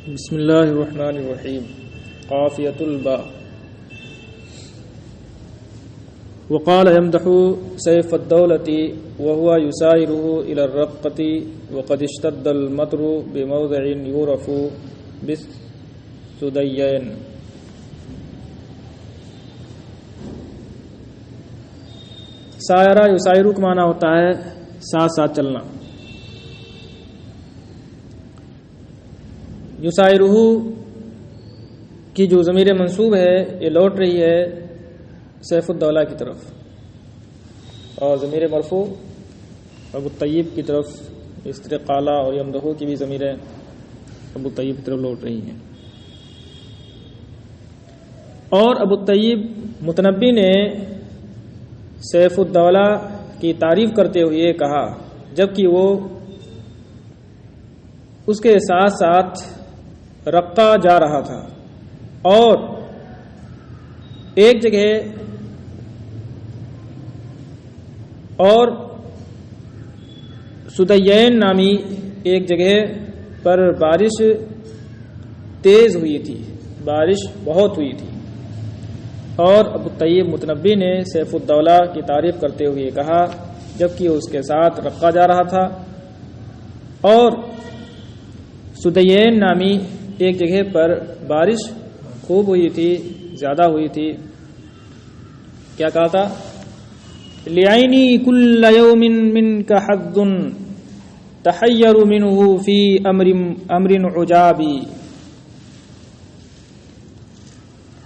بسم اللہ الرحمن الرحیم. قافیۃ الباء. وقال يمدح سيف الدولة وهو يسائره إلى الرقة وقد اشتد المطر بموضع يعرف بالثديين. سائرہ یسائرو کا معنی ہوتا ہے ساتھ ساتھ چلنا. یسائرہ کی جو ضمیر منصوب ہے یہ لوٹ رہی ہے سیف الدولہ کی طرف، اور ضمیر مرفوع ابو طیب کی طرف اس طرح قالا اور یمدحو کی بھی ضمیریں ابو طیب کی طرف لوٹ رہی ہیں. اور ابو طیب متنبی نے سیف الدولہ کی تعریف کرتے ہوئے یہ کہا جبکہ وہ اس کے ساتھ ساتھ رقہ جا رہا تھا، اور ایک جگہ اور سدیین نامی ایک جگہ پر بارش تیز ہوئی تھی، بارش بہت ہوئی تھی. اور ابو طیب متنبی نے سیف الدولہ کی تعریف کرتے ہوئے کہا جبکہ اس کے ساتھ رقہ جا رہا تھا، اور سدیین نامی ایک جگہ پر بارش خوب ہوئی تھی، زیادہ ہوئی تھی. کیا کہا تھا؟ لِعَيْنِي كُلَّ يَوْمٍ مِّنْكَ حَظٌّ تَحَيَّرُ مِنْهُ فِي أَمْرٍ عُجَابٍ.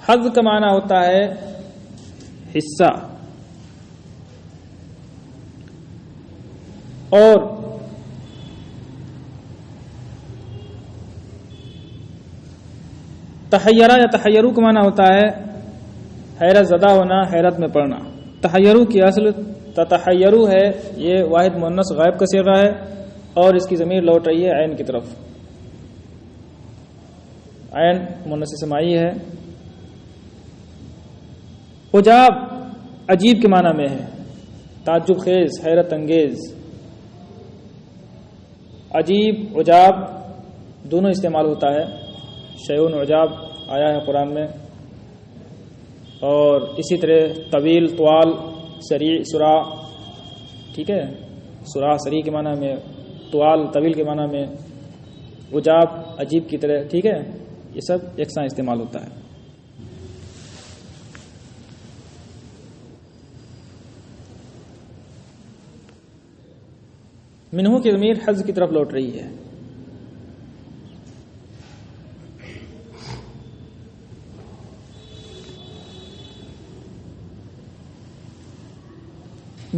حظ کا معنی ہوتا ہے حصہ، اور تحیرہ یا تحیرو کا معنی ہوتا ہے حیرت زدہ ہونا، حیرت میں پڑنا. تحیرو کی اصل تتحیرو ہے، یہ واحد مؤنث غائب کا صیغہ ہے، اور اس کی ضمیر لوٹ رہی ہے عین کی طرف. عین مؤنث سمائی ہے. عجاب عجیب کے معنی میں ہے، تعجب خیز، حیرت انگیز. عجیب عجاب دونوں استعمال ہوتا ہے. شیء عجاب آیا ہے قرآن میں، اور اسی طرح طویل، طوال، سریع، سرا. ٹھیک ہے، سرا سریع کے معنی میں، طوال طویل کے معنی میں، عجاب عجیب کی طرح. ٹھیک ہے، یہ سب یکساں استعمال ہوتا ہے. منہو کی ضمیر حظ کی طرف لوٹ رہی ہے.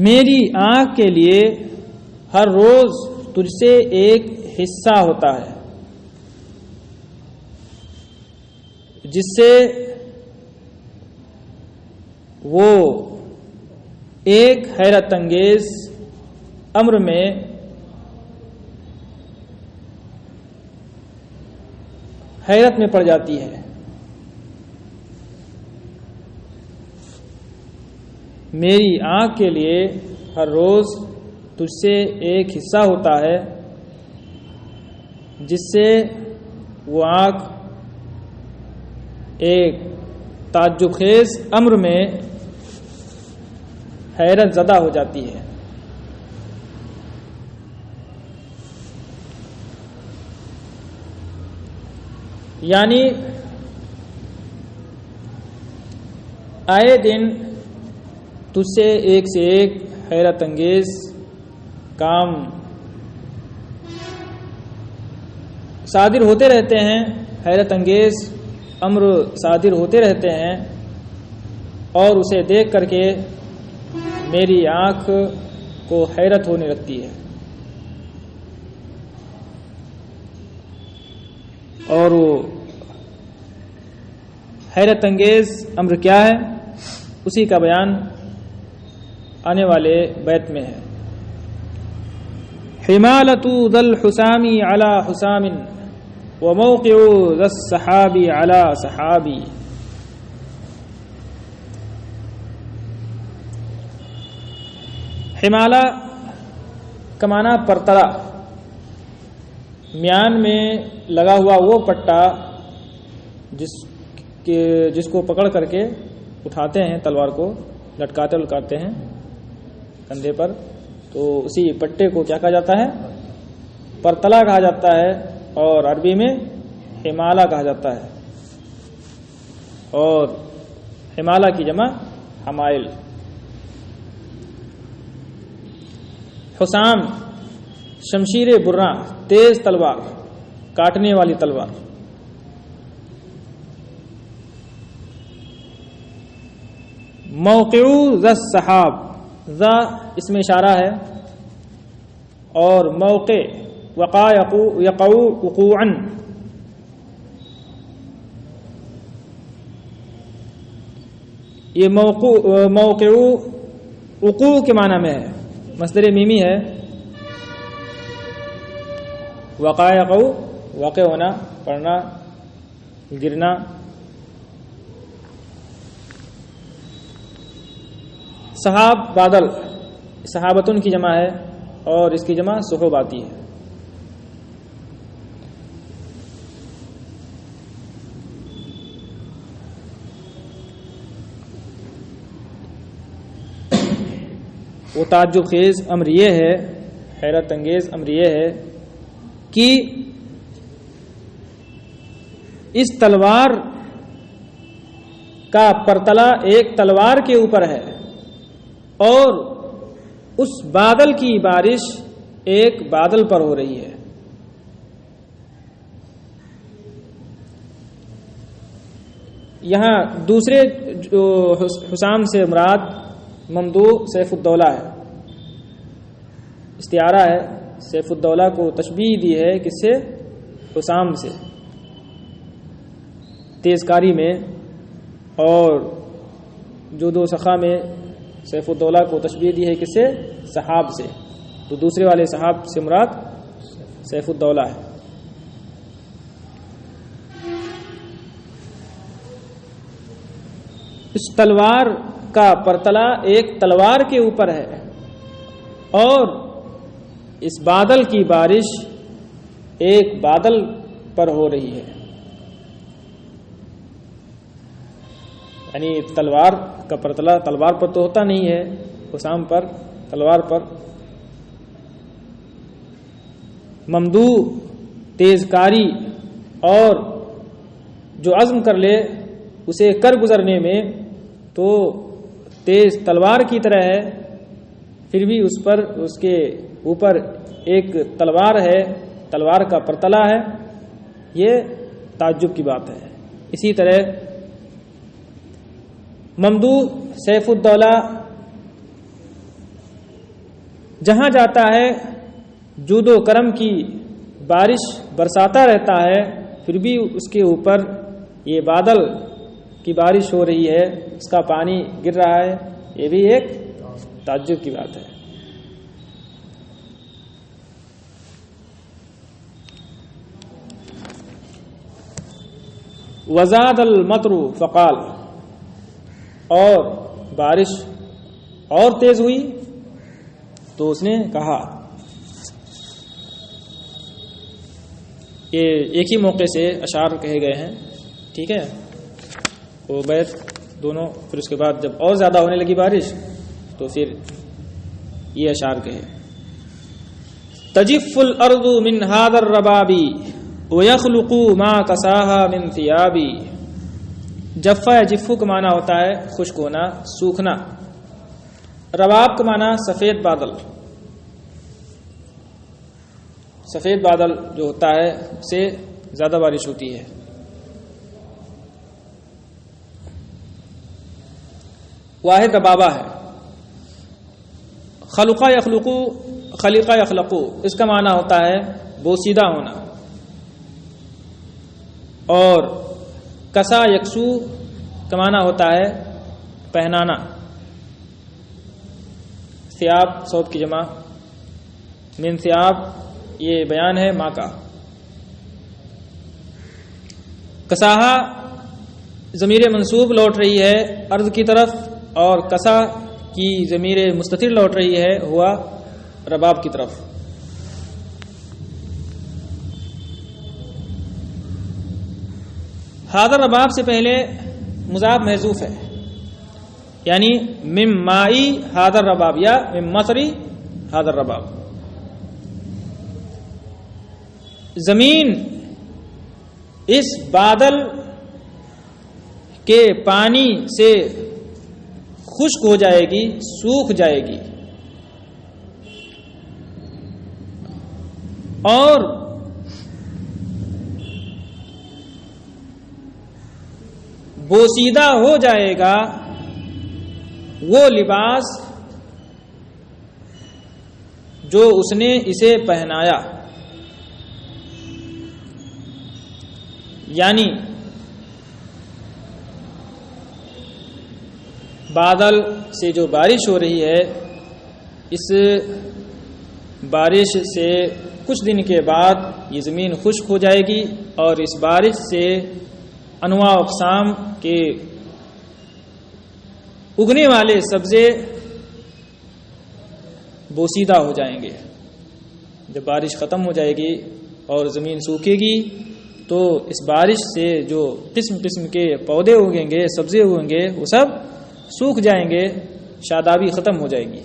میری آنکھ کے لیے ہر روز تجھ سے ایک حصہ ہوتا ہے جس سے وہ ایک حیرت انگیز امر میں حیرت میں پڑ جاتی ہے. میری آنکھ کے لیے ہر روز تجھ سے ایک حصہ ہوتا ہے جس سے وہ آنکھ ایک تعجب خیز امر میں حیرت زدہ ہو جاتی ہے. یعنی آئے دن تجھ سے ایک حیرت انگیز کام صادر ہوتے رہتے ہیں، حیرت انگیز امر صادر ہوتے رہتے ہیں، اور اسے دیکھ کر کے میری آنکھ کو حیرت ہونے لگتی ہے. اور وہ حیرت انگیز امر کیا ہے، اسی کا بیان آنے والے بیت میں ہے. حمالۃ ذی الحسام علی حسام وموقع ذی السحاب علی سحاب. حمالہ کا معنی پرترا، میان میں لگا ہوا وہ پٹا جس کو پکڑ کر کے اٹھاتے ہیں، تلوار کو لٹکاتے ہیں کندھے پر، تو اسی پٹے کو کیا کہا جاتا ہے؟ پرتلا کہا جاتا ہے، اور عربی میں حمالہ کہا جاتا ہے، اور حمالہ کی جمع حمائل۔ حسام شمشیر برّاں، تیز تلوار، کاٹنے والی تلوار۔ موقع ذا السحاب، ذا اس میں اشارہ ہے، اور موقع وقع یقع وقوعا، یہ موقع وقوع کے معنی میں ہے، مصدر میمی ہے۔ وقع یقع، واقع ہونا، پڑھنا، گرنا۔ سحاب بادل، صحابتن کی جمع ہے، اور اس کی جمع سحب آتی ہے۔ وہ تعجب خیز امر یہ ہے، حیرت انگیز امر یہ ہے کہ اس تلوار کا پرتلا ایک تلوار کے اوپر ہے، اور اس بادل کی بارش ایک بادل پر ہو رہی ہے۔ یہاں دوسرے جو حسام سے مراد ممدوح سیف الدولہ ہے، استعارہ ہے، سیف الدولہ کو تشبیہ دی ہے کس سے؟ حسام سے، تیزکاری میں، اور جود و سخا میں سیف الدولہ کو تشبیہ دی ہے کس سے؟ صحاب سے، تو دوسرے والے صحاب سے مراد سیف الدولہ ہے۔ اس تلوار کا پرتلا ایک تلوار کے اوپر ہے، اور اس بادل کی بارش ایک بادل پر ہو رہی ہے۔ یعنی تلوار کا پرتلا تلوار پر تو ہوتا نہیں ہے، حسام پر، تلوار پر۔ ممدوح تیزکاری، اور جو عزم کر لے اسے کر گزرنے میں تو تیز تلوار کی طرح ہے، پھر بھی اس پر، اس کے اوپر ایک تلوار ہے، تلوار کا پرتلا ہے، یہ تعجب کی بات ہے۔ اسی طرح ممدوح سیف الدولہ جہاں جاتا ہے جود و کرم کی بارش برساتا رہتا ہے، پھر بھی اس کے اوپر یہ بادل کی بارش ہو رہی ہے، اس کا پانی گر رہا ہے، یہ بھی ایک تعجب کی بات ہے۔ وزاد المطر فقال، اور بارش اور تیز ہوئی تو اس نے کہا۔ یہ ایک ہی موقع سے اشعار کہے گئے ہیں، ٹھیک ہے، وہ بیت دونوں، پھر اس کے بعد جب اور زیادہ ہونے لگی بارش تو پھر یہ اشعار کہے۔ تجف الارض من هذا الرباب ويخلق ما كساها من ثياب۔ جفا یا جفو کا معنی ہوتا ہے خشک ہونا، سوکھنا۔ رباب کا معنی سفید بادل، سفید بادل جو ہوتا ہے اس سے زیادہ بارش ہوتی ہے۔ واحد ربابہ ہے۔ خلقہ یخلقو، خلیقہ یخلقو، اس کا معنی ہوتا ہے بوسیدہ ہونا، اور کسا یکسو کا معنی ہوتا ہے پہنانا۔ ثیاب ثوب کی جمع، من ثیاب یہ بیان ہے ماں کا۔ کساہا ضمیر منصوب لوٹ رہی ہے ارض کی طرف، اور کسا کی ضمیر مستتر لوٹ رہی ہے ہوا رباب کی طرف۔ ھذا الرباب سے پہلے مضاف محذوف ہے، یعنی من مائی ھذا الرباب یا من مطری ھذا الرباب. زمین اس بادل کے پانی سے خشک ہو جائے گی، سوکھ جائے گی، اور بوسیدہ ہو جائے گا وہ لباس جو اس نے اسے پہنایا. یعنی بادل سے جو بارش ہو رہی ہے، اس بارش سے کچھ دن کے بعد یہ زمین خشک ہو جائے گی، اور اس بارش سے انواع اقسام کے اگنے والے سبزے بوسیدہ ہو جائیں گے. جب بارش ختم ہو جائے گی اور زمین سوکھے گی تو اس بارش سے جو قسم قسم کے پودے اگیں گے، سبزے اگیں گے، وہ سب سوکھ جائیں گے، شادابی ختم ہو جائے گی.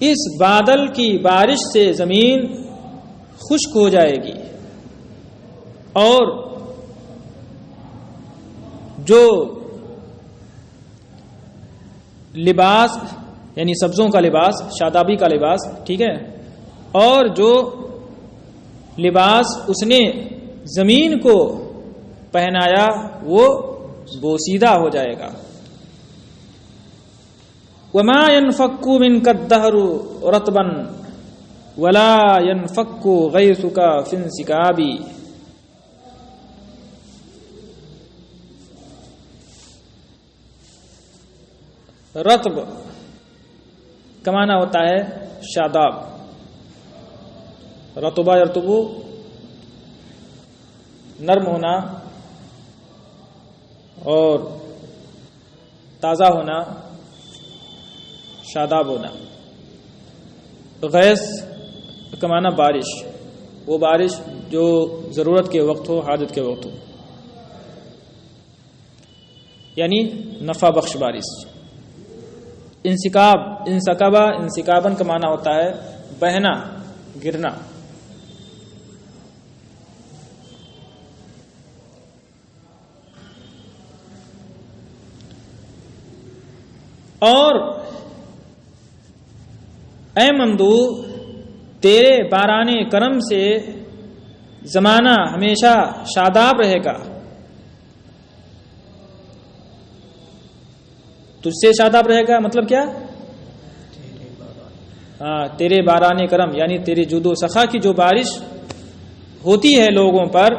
اس بادل کی بارش سے زمین خشک ہو جائے گی، اور جو لباس یعنی سبزوں کا لباس، شادابی کا لباس، ٹھیک ہے، اور جو لباس اس نے زمین کو پہنایا وہ بوسیدہ ہو جائے گا. وما ينفك منك الدهر رطبا ولا ينفك غيثك في انسكاب. رطب کا معنی ہوتا ہے شاداب. رطبہ یرتبو نرم ہونا اور تازہ ہونا، شاداب ہونا. غیث کا معنی بارش، وہ بارش جو ضرورت کے وقت ہو، حاجت کے وقت ہو، یعنی نفع بخش بارش. انسکاب، انسکبا، انسکابن کا معنی ہوتا ہے بہنا، گرنا. اور اے ممدو تیرے باران کرم سے زمانہ ہمیشہ شاداب رہے گا. تجھ سے شاداب رہے گا مطلب کیا؟ تیرے باران کرم یعنی تیرے جود و سخا کی جو بارش ہوتی ہے لوگوں پر،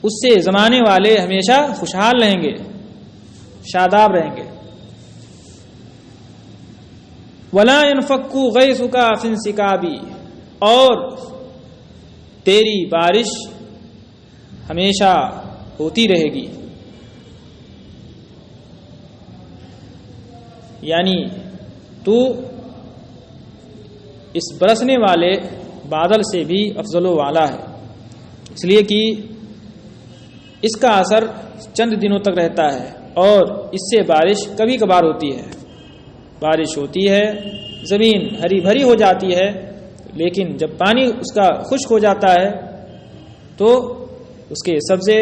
اس سے زمانے والے ہمیشہ خوشحال رہیں گے، شاداب رہیں گے. ولا ينفك غيثك في انسكاب، اور تیری بارش ہمیشہ ہوتی رہے گی. یعنی تو اس برسنے والے بادل سے بھی افضل و اعلیٰ ہے، اس لیے کہ اس کا اثر چند دنوں تک رہتا ہے، اور اس سے بارش کبھی کبھار ہوتی ہے. بارش ہوتی ہے، زمین ہری بھری ہو جاتی ہے، لیکن جب پانی اس کا خشک ہو جاتا ہے تو اس کے سبزے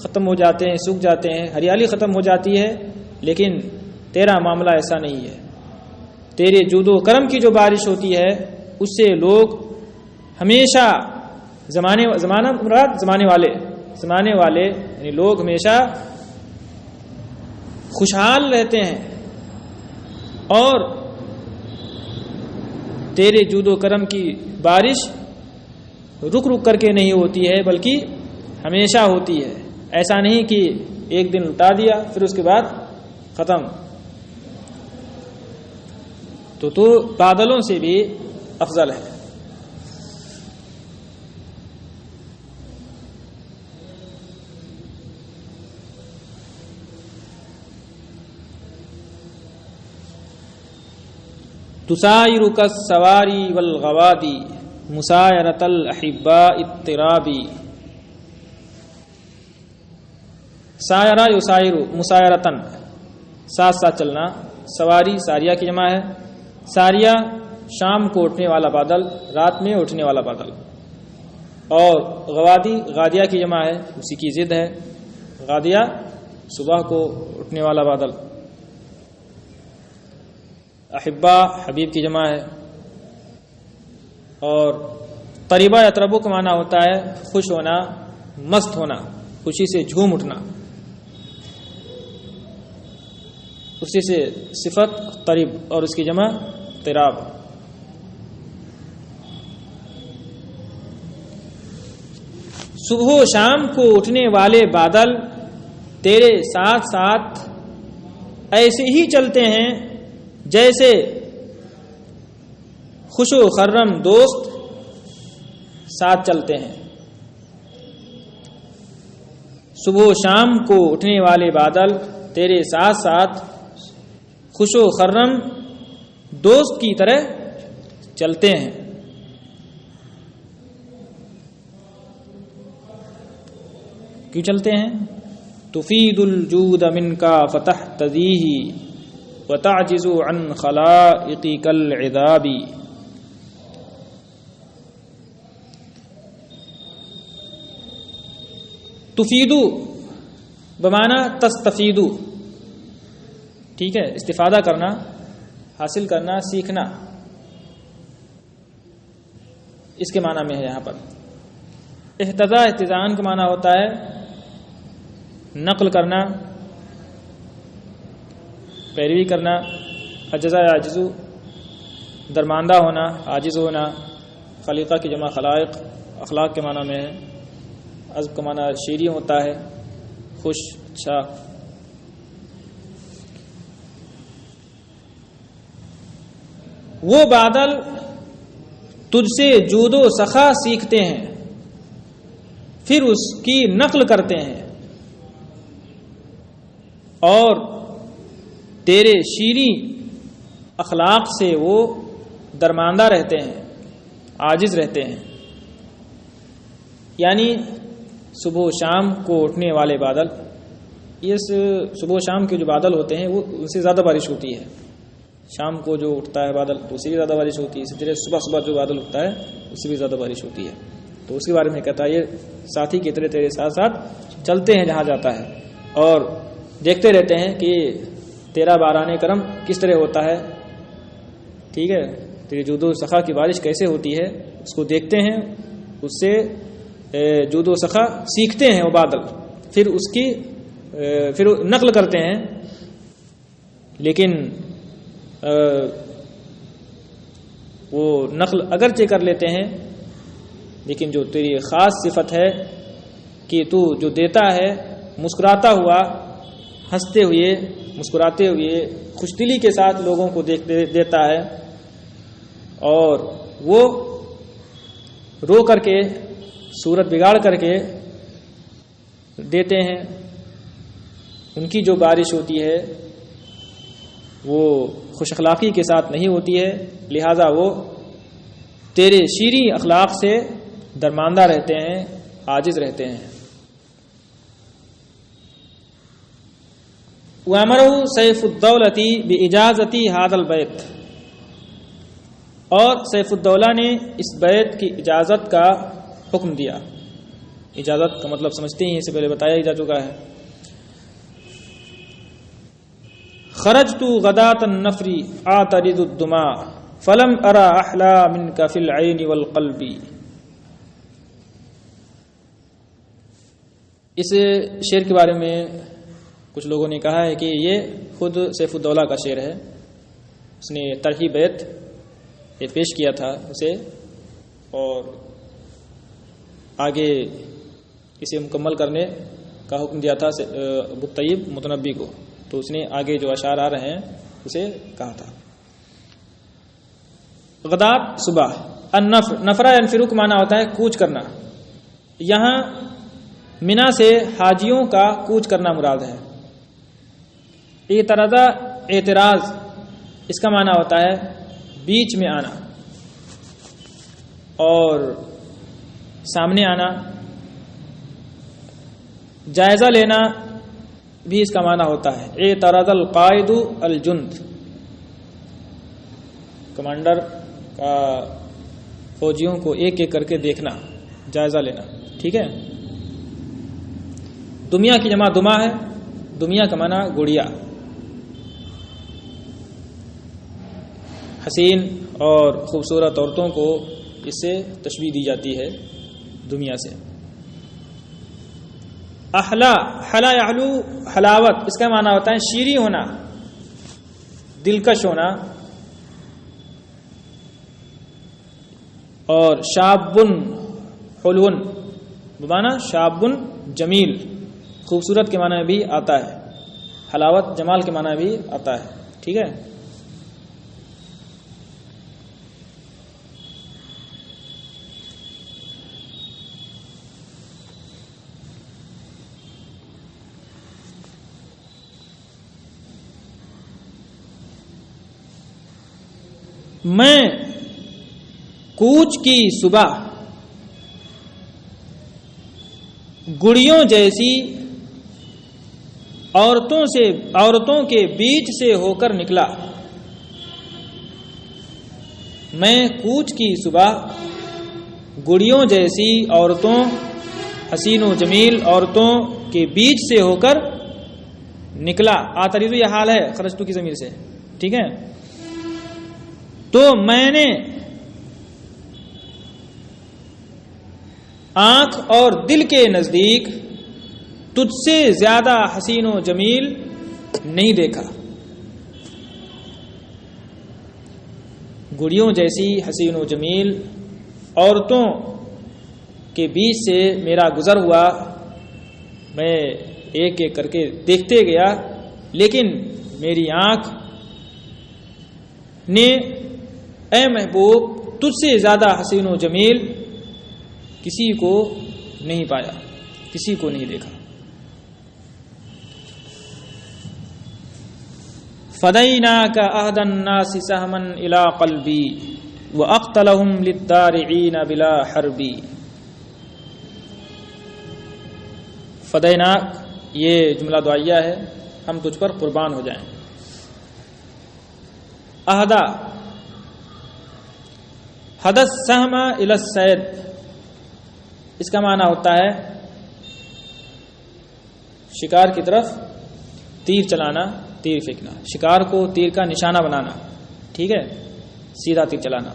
ختم ہو جاتے ہیں، سوکھ جاتے ہیں، ہریالی ختم ہو جاتی ہے. لیکن تیرا معاملہ ایسا نہیں ہے. تیرے جود و کرم کی جو بارش ہوتی ہے اس سے لوگ ہمیشہ زمانے والے یعنی لوگ ہمیشہ خوشحال رہتے ہیں. اور تیرے جود و کرم کی بارش رک رک کر کے نہیں ہوتی ہے بلکہ ہمیشہ ہوتی ہے. ایسا نہیں کہ ایک دن لٹا دیا پھر اس کے بعد ختم. تو بادلوں سے بھی افضل ہے. تسائرک السواری والغوادی مسایرۃ الاحباء اضطرابی. سایرہ یسائر مسایرتن ساتھ ساتھ چلنا. سواری ساریہ کی جمع ہے. ساریہ شام کو اٹھنے والا بادل، رات میں اٹھنے والا بادل. اور غوادی غادیہ کی جمع ہے، اسی کی ضد ہے. غادیہ صبح کو اٹھنے والا بادل. احبا حبیب کی جمع ہے. اور طریبہ یطربو کا معنی ہوتا ہے خوش ہونا، مست ہونا، خوشی سے جھوم اٹھنا. اسی سے صفت طریب اور اس کی جمع طراب. صبح و شام کو اٹھنے والے بادل تیرے ساتھ ساتھ ایسے ہی چلتے ہیں جیسے خوش و خرم دوست ساتھ چلتے ہیں. صبح و شام کو اٹھنے والے بادل تیرے ساتھ ساتھ خوش و خرم دوست کی طرح چلتے ہیں. کیوں چلتے ہیں؟ تفید الجود منک فتحتذیہ وتعجز عن خلائقک العذاب. تفیدو بمعنی تستفیدو، ٹھیک ہے، استفادہ کرنا، حاصل کرنا، سیکھنا، اس کے معنی میں ہے یہاں پر. احتذا احتضان کا معنی ہوتا ہے نقل کرنا، پیروی کرنا. عجزہ عاجزو درماندہ ہونا، عاجز ہونا. خلیقہ کی جمع خلائق، اخلاق کے معنی میں ہے. عذب کا معنی شیریں ہوتا ہے، خوش، اچھا. وہ بادل تجھ سے جود و سخا سیکھتے ہیں، پھر اس کی نقل کرتے ہیں، اور تیرے شیریں اخلاق سے وہ درماندہ رہتے ہیں، عاجز رہتے ہیں. یعنی صبح و شام کو اٹھنے والے بادل، یہ صبح و شام کے جو بادل ہوتے ہیں وہ ان سے زیادہ بارش ہوتی ہے. شام کو جو اٹھتا ہے بادل تو اس سے بھی زیادہ بارش ہوتی ہے. اسی طرح صبح صبح جو بادل اٹھتا ہے اس سے بھی زیادہ بارش ہوتی ہے. تو اس کے بارے میں کہتا ہے یہ ساتھی کی طرح تیرے ساتھ ساتھ چلتے ہیں جہاں جاتا ہے، اور دیکھتے رہتے ہیں کہ تیرا باران کرم کس طرح ہوتا ہے. ٹھیک ہے، تیری جود و سخا کی بارش کیسے ہوتی ہے اس کو دیکھتے ہیں، اس سے جود و سخا سیکھتے ہیں وہ بادل، پھر اس کی پھر نقل کرتے ہیں. لیکن وہ نقل اگرچہ کر لیتے ہیں، لیکن جو تیری خاص صفت ہے کہ تو جو دیتا ہے مسکراتا ہوا، ہنستے ہوئے، مسکراتے ہوئے، خوش دلی کے ساتھ لوگوں کو دیتا ہے، اور وہ رو کر کے، صورت بگاڑ کر کے دیتے ہیں. ان کی جو بارش ہوتی ہے وہ خوش اخلاقی کے ساتھ نہیں ہوتی ہے، لہذا وہ تیرے شیریں اخلاق سے درماندہ رہتے ہیں، عاجز رہتے ہیں. وَأَمَرَهُ سیف الدولة بِإِجَازَةِ هَذَا الْبَيْتِ، اور سیف الدولہ نے اس بیت کی اجازت کا حکم دیا. اجازت کا مطلب سمجھتے ہیں، اس سے پہلے بتایا ہی جا چکا ہے. خرجت غداة النفر اعترض الدماء فلم ارى احلى منك في العين والقلب. اس شعر کے بارے میں کچھ لوگوں نے کہا ہے کہ یہ خود سیف الدولہ کا شعر ہے. اس نے طرحی بیت یہ پیش کیا تھا اسے، اور آگے اسے مکمل کرنے کا حکم دیا تھا ابو طیب متنبی کو. تو اس نے آگے جو اشعار آ رہے ہیں اسے کہا تھا. غدات صبح، النفر، نفرہ ینفرو کا معنی ہوتا ہے کوچ کرنا. یہاں منا سے حاجیوں کا کوچ کرنا مراد ہے. اعتراض، اعتراض اس کا معنی ہوتا ہے بیچ میں آنا. اور سامنے آنا، جائزہ لینا بھی اس کا معنی ہوتا ہے۔ اعترض القائد الجند، کمانڈر کا فوجیوں کو ایک ایک کر کے دیکھنا، جائزہ لینا، ٹھیک ہے۔ دمیا کی جمع دما ہے، دمیا کا معنی گڑیا، حسین اور خوبصورت عورتوں کو اس سے تشبیہ دی جاتی ہے دمیا سے۔ احلا، حلا یحلو حلاوت، اس کا معنی ہوتا ہے شیریں ہونا، دلکش ہونا۔ اور شابن حلون بمانا شابن جمیل، خوبصورت کے معنی میں بھی آتا ہے، حلاوت جمال کے معنی میں بھی آتا ہے، ٹھیک ہے۔ میں کوچ کی صبح گڑیوں جیسی عورتوں کے بیچ سے ہو کر نکلا۔ میں کوچ کی صبح گڑیوں جیسی عورتوں، حسین و جمیل عورتوں کے بیچ سے ہو کر نکلا۔ آتریدو یہ حال ہے خرجتو کی ضمیر سے، ٹھیک ہے۔ تو میں نے آنکھ اور دل کے نزدیک تجھ سے زیادہ حسین و جمیل نہیں دیکھا۔ گڑیوں جیسی حسین و جمیل عورتوں کے بیچ سے میرا گزر ہوا، میں ایک ایک کر کے دیکھتے گیا، لیکن میری آنکھ نے اے محبوب تجھ سے زیادہ حسین و جمیل کسی کو نہیں پایا، کسی کو نہیں دیکھا۔ فدیناک احد الناس سہما الی قلبی واقتلہم للدارعین بلا حربی۔ فدیناک یہ جملہ دعائیہ ہے، ہم تجھ پر قربان ہو جائیں۔ احدا حدث سہم الی الصید، اس کا معنی ہوتا ہے شکار کی طرف تیر چلانا، تیر پھینکنا، شکار کو تیر کا نشانہ بنانا، ٹھیک ہے، سیدھا تیر چلانا۔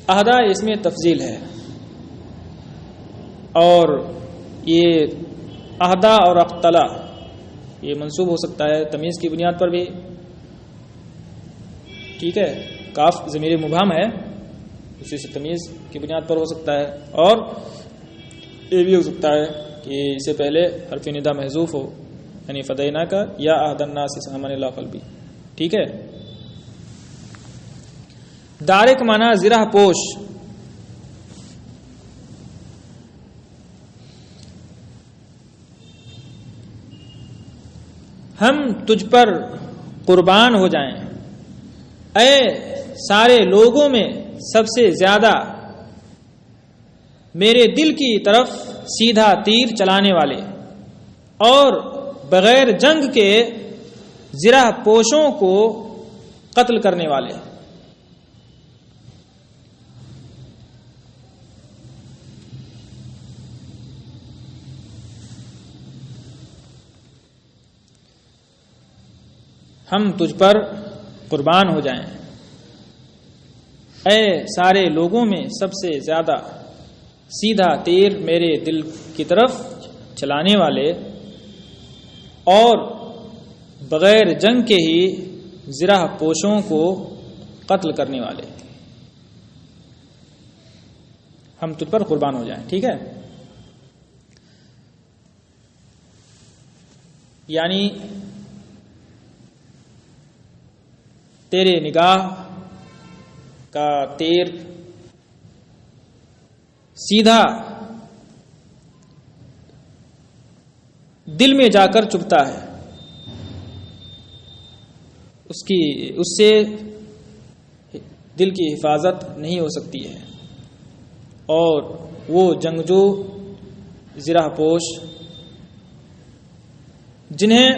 احدا اس میں تفضیل ہے، اور یہ احدا اور اقتلا یہ منصوب ہو سکتا ہے تمیز کی بنیاد پر بھی، ٹھیک ہے، کاف ضمیر مبہم ہے، اسی سے تمیز کی بنیاد پر ہو سکتا ہے، اور یہ بھی ہو سکتا ہے کہ اس سے پہلے حرف ندا محذوف ہو، یعنی فدینا کا یا احد الناس سہما الی قلبی، ٹھیک ہے۔ دارے کا معنی زرہ پوش، ہم تجھ پر قربان ہو جائیں اے سارے لوگوں میں سب سے زیادہ میرے دل کی طرف سیدھا تیر چلانے والے اور بغیر جنگ کے زرہ پوشوں کو قتل کرنے والے۔ ہم تجھ پر قربان ہو جائیں اے سارے لوگوں میں سب سے زیادہ سیدھا تیر میرے دل کی طرف چلانے والے اور بغیر جنگ کے ہی زرہ پوشوں کو قتل کرنے والے، ہم تجھ پر قربان ہو جائیں، ٹھیک ہے۔ یعنی تیرے نگاہ کا تیر سیدھا دل میں جا کر چبھتا ہے، اس سے دل کی حفاظت نہیں ہو سکتی ہے، اور وہ جنگجو زرہ پوش جنہیں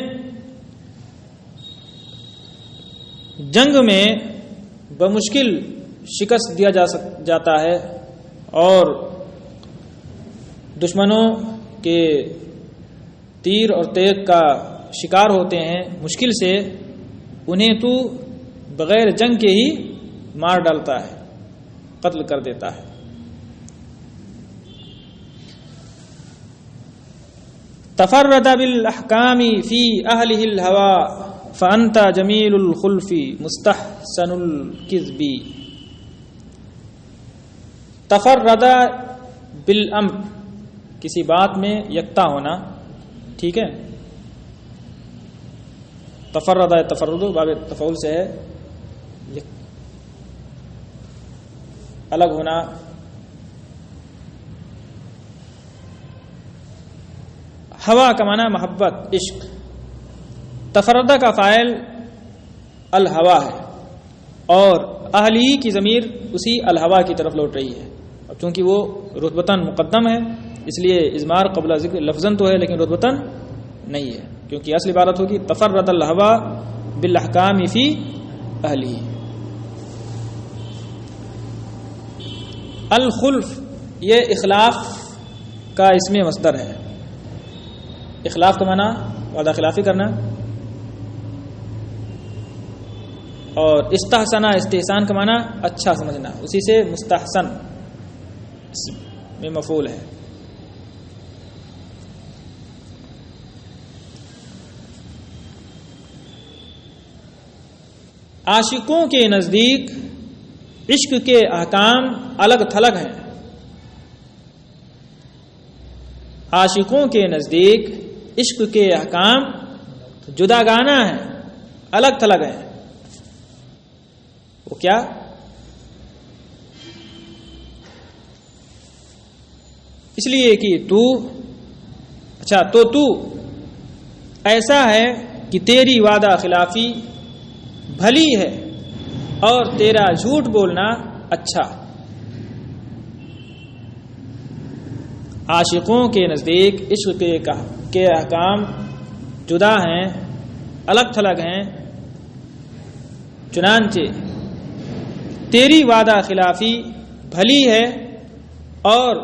جنگ میں بمشکل شکست دیا جاتا ہے اور دشمنوں کے تیر اور تیغ کا شکار ہوتے ہیں، مشکل سے انہیں تو بغیر جنگ کے ہی مار ڈالتا ہے، قتل کر دیتا ہے۔ تفرد بالاحکام فی اہلہ الہوى فانت جمیل الخلف مستحسن الکذب۔ تفرد بالامر، کسی بات میں یکتا ہونا، ٹھیک ہے۔ تفرد تفرد باب تفعول سے ہے، الگ ہونا۔ ہوا کا معنی محبت، عشق۔ تفردہ کا فاعل الہوا ہے، اور اہلی کی ضمیر اسی الہوا کی طرف لوٹ رہی ہے، چونکہ وہ رتبتاً مقدم ہے اس لیے اضمار قبل ذکر لفظاً تو ہے لیکن رتبتاً نہیں ہے، کیونکہ اصل عبارت ہوگی تفرد الہوا بالاحکام فی اہلی۔ الخلف یہ اخلاف کا اسم مصدر ہے۔ اخلاف کا معنی وعدہ خلافی کرنا، اور استحسن استحسان کا معنی اچھا سمجھنا، اسی سے مستحسن میں مفعول ہے۔ عاشقوں کے نزدیک عشق کے احکام الگ تھلگ ہیں۔ عاشقوں کے نزدیک عشق کے احکام جدا گانا ہیں، الگ تھلگ ہیں۔ وہ کیا؟ اس لیے کہ تو ایسا ہے کہ تیری وعدہ خلافی بھلی ہے اور تیرا جھوٹ بولنا اچھا۔ عاشقوں کے نزدیک عشق کے احکام جدا ہیں، الگ تھلگ ہیں، چنانچہ تیری وعدہ خلافی بھلی ہے اور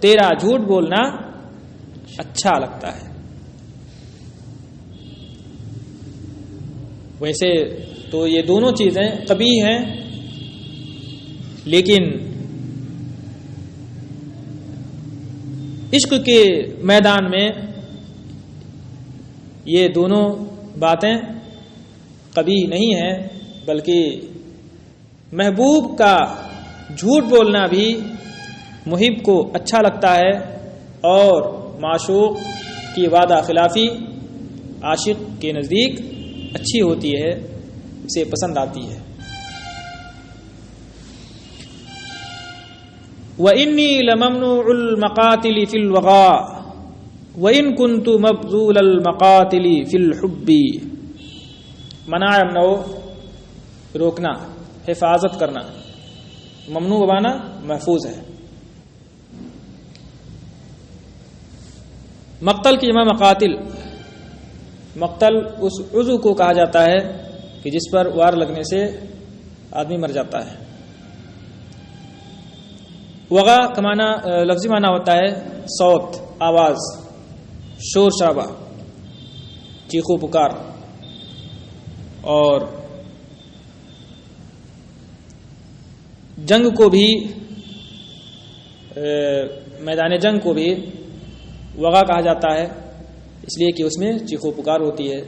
تیرا جھوٹ بولنا اچھا لگتا ہے۔ ویسے تو یہ دونوں چیزیں قبیح ہیں، لیکن عشق کے میدان میں یہ دونوں باتیں قبیح نہیں ہیں، بلکہ محبوب کا جھوٹ بولنا بھی محب کو اچھا لگتا ہے، اور معشوق کی وعدہ خلافی عاشق کے نزدیک اچھی ہوتی ہے، اسے پسند آتی ہے۔ وَإِنِّي لَمَمْنُوعُ الْمَقَاتِلِ فِي الْوَغَاءِ وَإِن كُنْتُ مَبْذُولَ الْمَقَاتِلِ فِي الْحُبِّ۔ منع یمنع روکنا، حفاظت کرنا، ممنوع بمانا محفوظ ہے۔ مقتل کی جمع مقاتل، مقتل اس عضو کو کہا جاتا ہے کہ جس پر وار لگنے سے آدمی مر جاتا ہے۔ وغا کا معنی لفظی معنی ہوتا ہے صوت، آواز، شور شرابہ، چیخو پکار، اور جنگ کو بھی، میدان جنگ کو بھی وغا کہا جاتا ہے، اس لیے کہ اس میں چیخو پکار ہوتی ہے،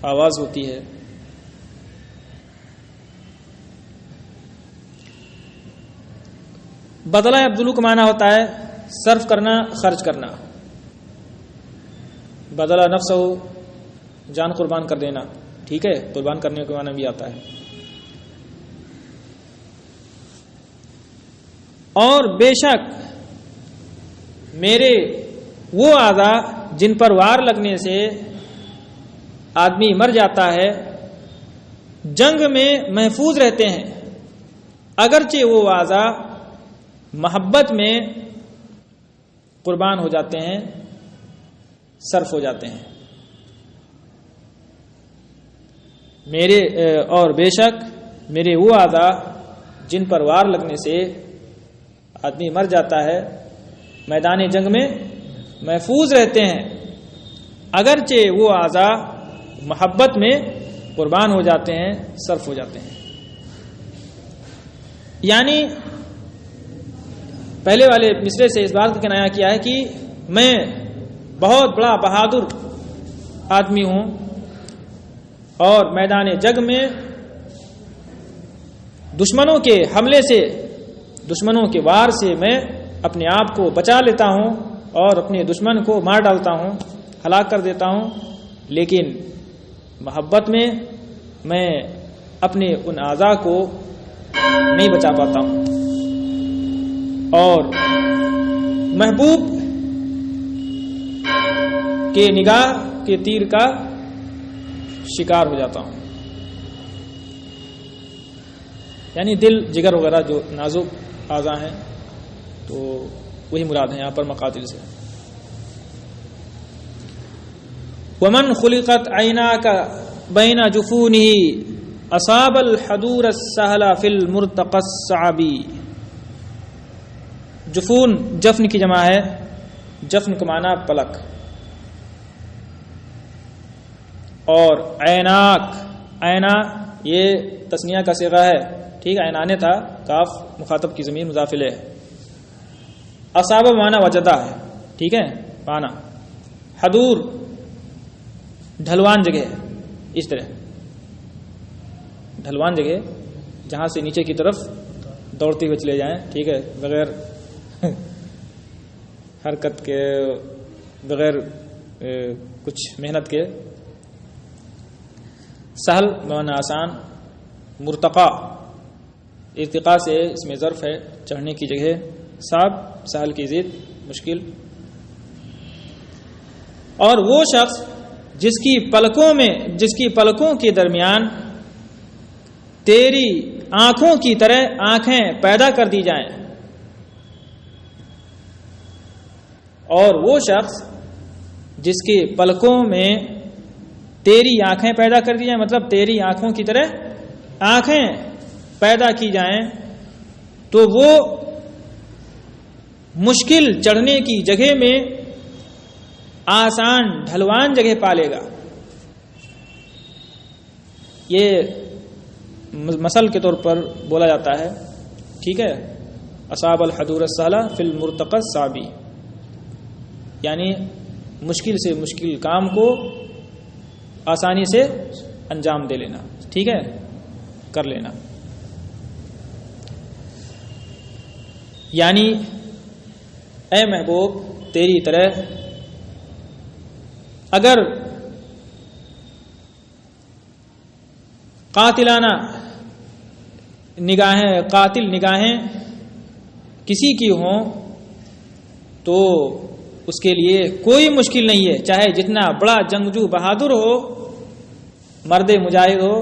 آواز ہوتی ہے۔ بدلہ عبدالو کا معنی ہوتا ہے صرف کرنا، خرچ کرنا۔ بدلہ نفس ہو، جان قربان کر دینا، ٹھیک ہے، قربان کرنے کا معنی بھی آتا ہے۔ اور بے شک میرے وہ اعضاء جن پر وار لگنے سے آدمی مر جاتا ہے جنگ میں محفوظ رہتے ہیں، اگرچہ وہ اعضا محبت میں قربان ہو جاتے ہیں، صرف ہو جاتے ہیں. اور بے شک میرے وہ اعضا جن پر وار لگنے سے آدمی مر جاتا ہے میدان جنگ میں محفوظ رہتے ہیں، اگرچہ وہ اعضا محبت میں قربان ہو جاتے ہیں، صرف ہو جاتے ہیں. یعنی پہلے والے مصرے سے اس بات کا کنایا کیا ہے کہ میں بہت بڑا بہادر آدمی ہوں اور میدان جنگ میں دشمنوں کے حملے سے، دشمنوں کے وار سے میں اپنے آپ کو بچا لیتا ہوں اور اپنے دشمن کو مار ڈالتا ہوں، ہلاک کر دیتا ہوں، لیکن محبت میں میں اپنے ان اعضاء کو نہیں بچا پاتا ہوں اور محبوب کے نگاہ کے تیر کا شکار ہو جاتا ہوں. یعنی دل، جگر وغیرہ جو نازک اعضاء ہیں تو وہی مراد ہے یہاں پر مقاتل سے. ومن خلقت عیناک بین جفونہ اصاب الحدور السہل فی المرتقى الصعب. جفون جفن کی جمع ہے، جفن کا معنی پلک، اور عیناک، عینا یہ تثنیہ کا صیغہ ہے، ٹھیک ہے، عینانے تھا، کاف مخاطب کی ضمیر مضاف الیہ ہے. اصاب معنی وجدہ ہے، ٹھیک ہے معنی. حدور ڈھلوان جگہ، اس طرح ڈھلوان جگہ جہاں سے نیچے کی طرف دوڑتے ہوئے چلے جائیں، ٹھیک ہے، بغیر حرکت کے، بغیر کچھ محنت کے. سہل معنی آسان، مرتقا ارتقاء سے اس میں ظرف ہے، چڑھنے کی جگہ. صعب سہل کی ضد، مشکل. اور وہ شخص جس کی پلکوں کے درمیان تیری آنکھوں کی طرح آنکھیں پیدا کر دی جائیں، اور وہ شخص جس کی پلکوں میں تیری آنکھیں پیدا کر دی جائیں، مطلب تیری آنکھوں کی طرح آنکھیں پیدا کی جائیں، تو وہ مشکل چڑھنے کی جگہ میں آسان ڈھلوان جگہ پالے گا. یہ مثل کے طور پر بولا جاتا ہے، ٹھیک ہے. اصاب الحدور السہل فی المرتقى الصعب، یعنی مشکل سے مشکل کام کو آسانی سے انجام دے لینا، ٹھیک ہے، کر لینا. یعنی اے محبوب تیری طرح اگر قاتلانہ نگاہیں، قاتل نگاہیں کسی کی ہوں تو اس کے لیے کوئی مشکل نہیں ہے، چاہے جتنا بڑا جنگجو بہادر ہو، مرد مجاہد ہو،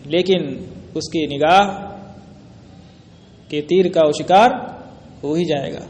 لیکن اس کی نگاہ کے تیر کا وہ شکار ہو ہی جائے گا.